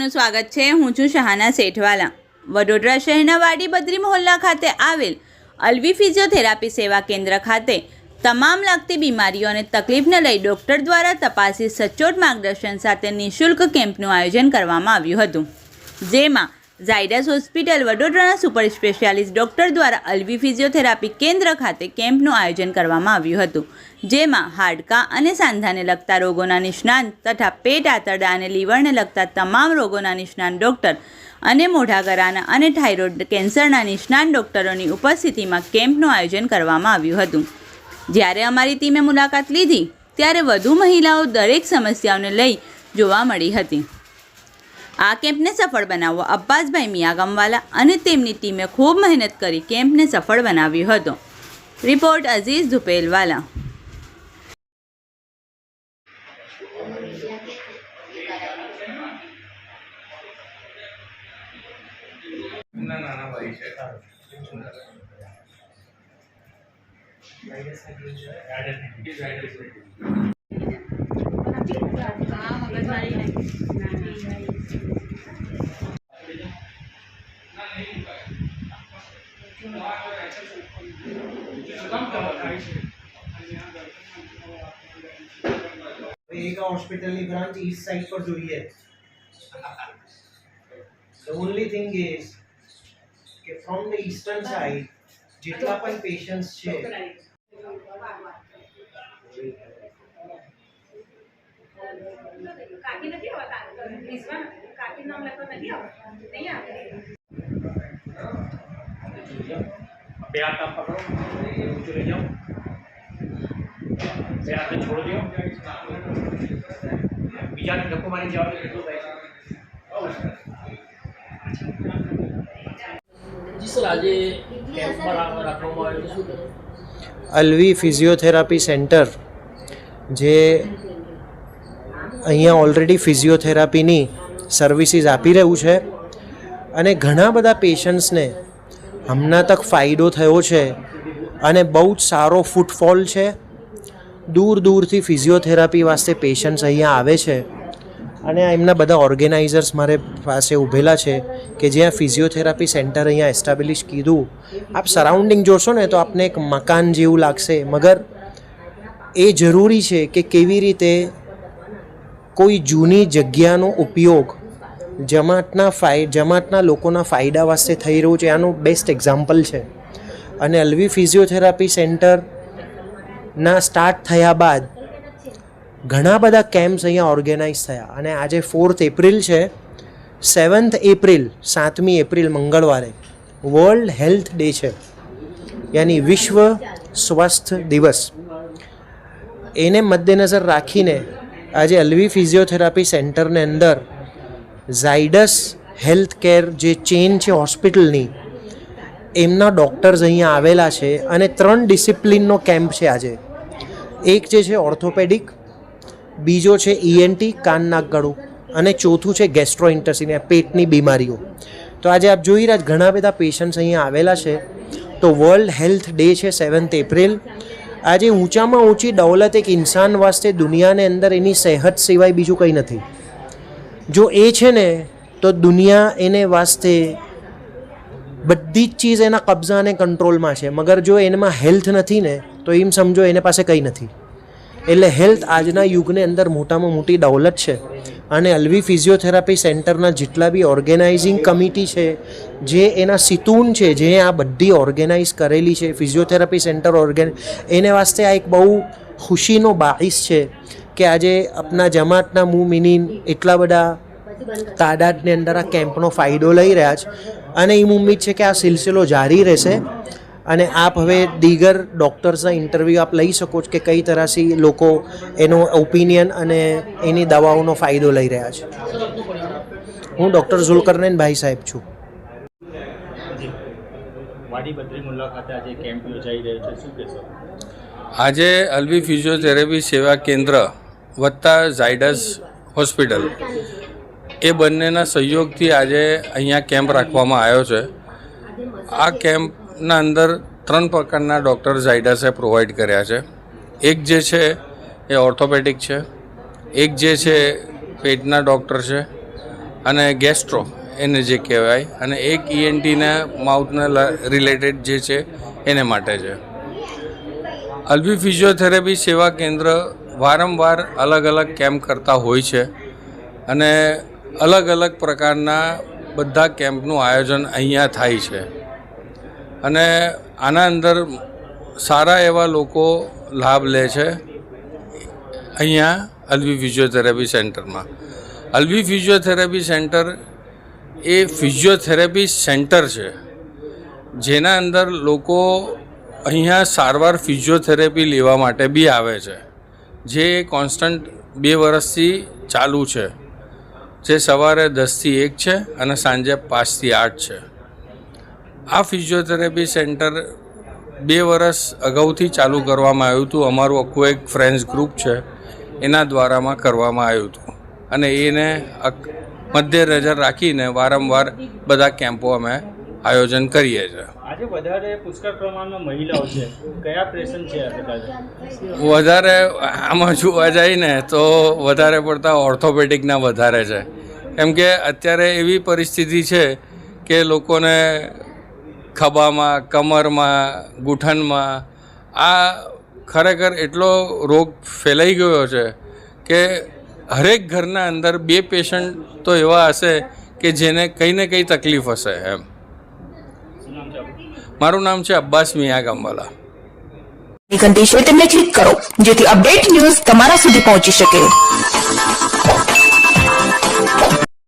આપનું સ્વાગત છે। હું છું શહાના સેઠવાલા। વડોદરા શહેરના વાડી બદ્રી મોહલ્લા ખાતે આવેલ અલ્વી ફિઝિયોથેરાપી સેવા કેન્દ્ર ખાતે તમામ લગતી બીમારીઓ અને તકલીફને લઈ ડૉક્ટર દ્વારા તપાસી સચોટ માર્ગદર્શન સાથે નિઃશુલ્ક કેમ્પનું આયોજન કરવામાં આવ્યું હતું, જેમાં ઝાયડસ હોસ્પિટલ વડોદરાના સુપર સ્પેશિયાલિસ્ટ ડૉક્ટર દ્વારા અલ્વી ફિઝિયોથેરાપી કેન્દ્ર ખાતે કેમ્પનું આયોજન કરવામાં આવ્યું હતું, જેમાં હાડકાં અને સાંધાને લગતા રોગોના નિષ્ણાત તથા પેટ, આંતરડા અને લીવરને લગતા તમામ રોગોના નિષ્ણાત ડૉક્ટર અને મોઢા ગળાના અને થાઇરોઇડ કેન્સરના નિષ્ણાત ડૉક્ટરોની ઉપસ્થિતિમાં કેમ્પનું આયોજન કરવામાં આવ્યું હતું। જ્યારે અમારી ટીમે મુલાકાત લીધી ત્યારે વધુ મહિલાઓ દરેક સમસ્યાઓને લઈ જોવા મળી હતી। આ કેમ્પને સફળ બનાવવા અબ્બાસભાઈ મિયાગમવાલા અને તેમની ટીમે ખૂબ મહેનત કરી કેમ્પને સફળ બનાવ્યો હતો। રિપોર્ટ અઝીઝ ધુપેલવાલા। एक हॉस्पिटल की ब्रांच ईस्ट साइड पर જોઈએ। The only thing is કે from the eastern side જેટલા પણ પેશન્ટ્સ છે કાકી નથી આવતા પ્લીઝમાં કાકી નામ લખો નથી આવતા નહીં આવે બે હાથ આપ પકડો ઊંચું લઈ જાઓ બે હાથને છોડ દો બીજાને ધક્કો મારી જાઓ એટલું થાય જી સર આજે કેમ્પ પર રાખવામાં આવ્યો તો શું અલ્વી ફિઝિયોથેરાપી સેન્ટર જે અહીંયા ઓલરેડી ફિઝિયોથેરાપીની સર્વિસીસ આપી રહ્યું છે અને ઘણા બધા પેશન્ટ્સને હમણાં તક ફાયદો થયો છે અને બહુ જ સારો ફૂટફોલ છે। દૂર દૂરથી ફિઝિયોથેરાપી વાસ્તે પેશન્ટ્સ અહીંયા આવે છે અને એમના બધા ઓર્ગેનાઇઝર્સ મારે પાસે ઊભેલા છે કે જ્યાં ફિઝિયોથેરાપી સેન્ટર અહીંયા એસ્ટાબ્લિશ કીધું। આપ સરાઉન્ડિંગ જોશો ને તો આપને એક મકાન જેવું લાગશે, મગર એ જરૂરી છે કે કેવી રીતે કોઈ જૂની જગ્યાનો ઉપયોગ જમાતના લોકોના ફાયદા વાસ્તે થઈ રહ્યું છે, આનું બેસ્ટ એક્ઝામ્પલ છે। અને અલ્વી ફિઝિયોથેરાપી સેન્ટરના સ્ટાર્ટ થયા બાદ ઘણા બધા કેમ્પ્સ અહીંયા ઓર્ગેનાઇઝ થયા અને આજે 4th એપ્રિલ છે, 7th એપ્રિલ 7મી એપ્રિલ મંગળવારે વર્લ્ડ હેલ્થ ડે છે, યાની વિશ્વ સ્વાસ્થ્ય દિવસ। એને મદ્દેનજર રાખીને આજે અલ્વી ફિઝિયોથેરાપી સેન્ટરની અંદર ઝાયડસ હેલ્થ કેર જે ચેઇન છે હોસ્પિટલની, એમના ડૉક્ટર્સ અહીંયા આવેલા છે અને 3 ડિસિપ્લિનનો કેમ્પ છે આજે। એક જે છે ઓર્થોપેડિક, બીજો છે ENT કાન નાક ગળું અને ચોથું છે ગેસ્ટ્રોઇન્ટેસ્ટાઇન પેટની બીમારીઓ। તો આજે આપ જોઈ રહ્યા ઘણા બધા પેશન્ટ્સ અહીંયા આવેલા છે। તો વર્લ્ડ હેલ્થ ડે છે 7th એપ્રિલ। આજે ઊંચામાં ઊંચી દौलत એક ઇન્સાન વાસ્તે દુનિયાને અંદર એની સેહત સિવાય બીજું કંઈ નથી। જો એ છે ને તો દુનિયા એને વાસ્તે બધી જ ચીજ એના કબજા અને કંટ્રોલમાં છે, મગર જો એનામાં હેલ્થ નથી ને તો એમ સમજો એને પાસે કંઈ નથી। એટલે હેલ્થ આજના યુગની અંદર મોટામાં મોટી દौलत છે અને અલ્વી ફિઝિયોથેરાપી સેન્ટરના જેટલા બી ઓર્ગેનાઇઝિંગ કમિટી છે, જે એના સિતૂન છે, જે આ બધી ઓર્ગેનાઇઝ કરેલી છે ફિઝિયોથેરાપી સેન્ટર એને વાસ્તે આ એક બહુ ખુશીનો બાઈસ છે કે આજે આપણા જમાતના મુમિનીન એટલા બધા તાદાદની અંદર આ કેમ્પનો ફાયદો લઈ રહ્યા છે અને એમ ઉમ્મીદ છે કે આ સિલસિલો જારી રહેશે। અને આપ હવે દીગર ડૉક્ટર્સના ઇન્ટરવ્યૂ આપ લઈ શકો છો કે કઈ તરહથી લોકો એનો ઓપિનિયન અને એની દવાઓનો ફાયદો લઈ રહ્યા છે। હું ડૉક્ટર ઝુલ્કરનૈન ભાઈ સાહેબ છું। વાડી બદ્રી મોહલ્લા ખાતે આજે કેમ્પ યોજાઈ રહ્યો છે, શું કહેશો? આજે અલ્વી ફિઝિયોથેરાપી સેવા કેન્દ્ર વત્તા ઝાયડસ હોસ્પિટલ એ બંનેના સહયોગથી આજે અહીંયા કેમ્પ રાખવામાં આવ્યો છે। આ કેમ્પના અંદર 3 પ્રકારના ડૉક્ટર ઝાયડસે પ્રોવાઈડ કર્યા છે। એક જે છે એ ઓર્થોપેડિક છે, એક જે છે પેટના ડૉક્ટર છે અને ગેસ્ટ્રો એને જે કહેવાય, અને એક ENTના માઉથના રિલેટેડ જે છે એને માટે છે. અલ્વી ફિઝિયોથેરાપી સેવા કેન્દ્ર વારંવાર અલગ અલગ કેમ્પ કરતા હોય છે અને અલગ અલગ પ્રકારના બધા કેમ્પનું આયોજન અહીંયા થાય છે અને આના અંદર સારા એવા લોકો લાભ લે છે અહીંયા અલ્વી ફિઝિયોથેરાપી સેન્ટરમાં. અલ્વી ફિઝિયોથેરાપી સેન્ટર એ ફિઝિયોથેરાપી સેન્ટર છે જેના અંદર લોકો અહીંયા સારવાર ફિઝિયોથેરાપી લેવા માટે બી આવે છે, જે કોન્સ્ટન્ટ 2 વર્ષથી ચાલુ છે, જે સવારે 10 થી 1 છે અને સાંજે 5 થી 8 છે. આ ફિઝિયોથેરાપી સેન્ટર 2 વર્ષ અગાઉથી ચાલુ કરવામાં આવ્યું હતું. અમારું આખું એક ફ્રેન્ડ્સ ગ્રુપ છે એના દ્વારામાં કરવામાં આવ્યું હતું અને એને મધ્ય નજર રાખીને વારંવાર બધા કેમ્પો અમે આયોજન કરીએ છીએ. આજે વધારે પુષ્કળ પ્રમાણમાં મહિલાઓ છે, કયા પેશન્ટ છે આ? વધારે આમાં જોવા જાય ને તો વધારે પડતા ઓર્થોપેડિકના વધારે છે, કેમ કે અત્યારે એવી પરિસ્થિતિ છે કે લોકોને ખભામાં, કમરમાં, ગૂંઠણમાં આ ખરેખર એટલો રોગ ફેલાઈ ગયો છે કે હરેક ઘરના અંદર 2 પેશન્ટ તો એવા હશે કે જેને કંઈ ને કંઈ તકલીફ હશે એમ. મારું નામ છે અબ્બાસ મિયા ગંબાલા. ઘંટી છે તેમને ક્લિક કરો જેથી અપડેટ ન્યૂઝ તમારા સુધી પહોંચી શકે.